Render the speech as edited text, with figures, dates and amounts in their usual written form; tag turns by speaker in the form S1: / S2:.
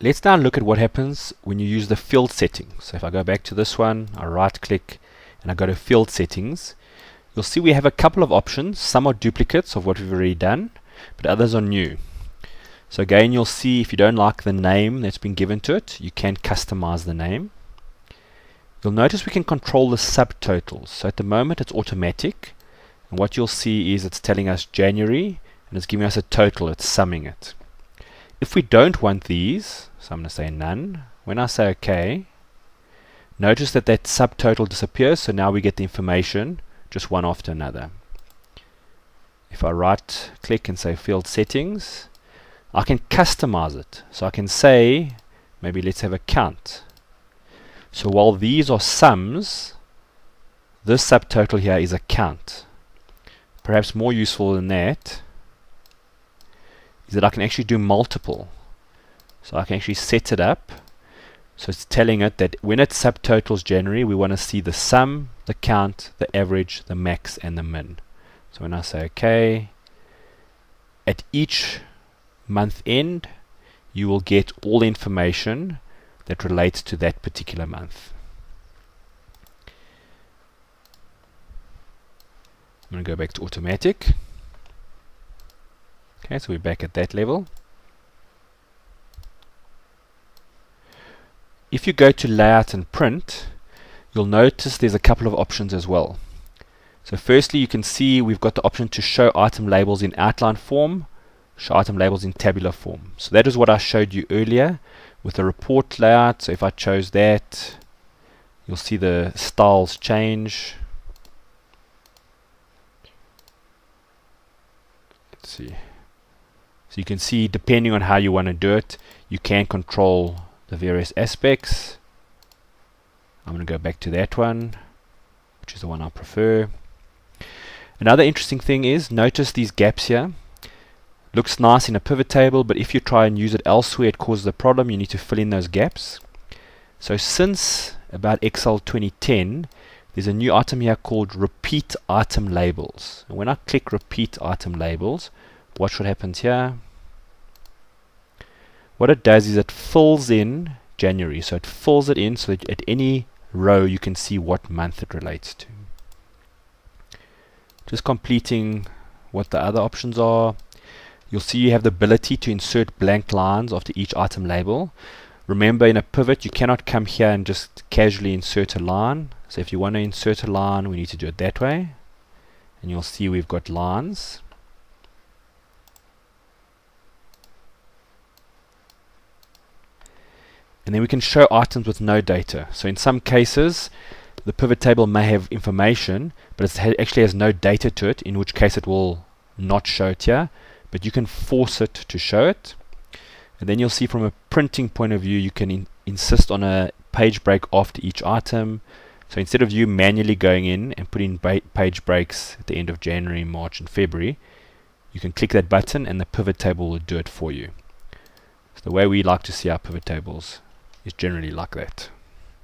S1: Let's now look at what happens when you use the field settings. So if I go back to this one, I right click and I go to field settings, you'll see we have a couple of options. Some are duplicates of what we've already done, but others are new. So again, you'll see if you don't like the name that's been given to it, you can customize the name. You'll notice we can control the subtotals. So at the moment it's automatic, and what you'll see is it's telling us January and it's giving us a total, it's summing it. If we don't want these, so I'm going to say none. When I say OK, notice that that subtotal disappears, so now we get the information just one after another. If I right click and say field settings, I can customize it. So I can say, maybe let's have a count. So while these are sums, this subtotal here is a count. Perhaps more useful than that is that I can actually do multiple. So I can actually set it up. So it's telling it that when it subtotals January, we want to see the sum, the count, the average, the max, and the min. So when I say OK, at each month end, you will get all the information that relates to that particular month. I'm going to go back to automatic. Okay, so we're back at that level. If you go to layout and print, you'll notice there's a couple of options as well. So firstly, you can see we've got the option to show item labels in outline form, show item labels in tabular form. So that is what I showed you earlier with the report layout. So if I chose that, you'll see the styles change. Let's see. So you can see, depending on how you want to do it, you can control the various aspects. I'm going to go back to that one, which is the one I prefer. Another interesting thing is, notice these gaps here. Looks nice in a pivot table, but if you try and use it elsewhere, it causes a problem. You need to fill in those gaps. So since about Excel 2010, there's a new item here called repeat item labels. And when I click repeat item labels, watch what happens here. What it does is it fills in January. So it fills it in so that at any row you can see what month it relates to. Just completing what the other options are. You'll see you have the ability to insert blank lines after each item label. Remember, in a pivot you cannot come here and just casually insert a line. So if you want to insert a line, we need to do it that way. And you'll see we've got lines. And then we can show items with no data. So in some cases, the pivot table may have information, but it actually has no data to it, in which case it will not show it here. But you can force it to show it. And then you'll see from a printing point of view, you can insist on a page break after each item. So instead of you manually going in and putting page breaks at the end of January, March, and February, you can click that button and the pivot table will do it for you. So the way we like to see our pivot tables is generally like that.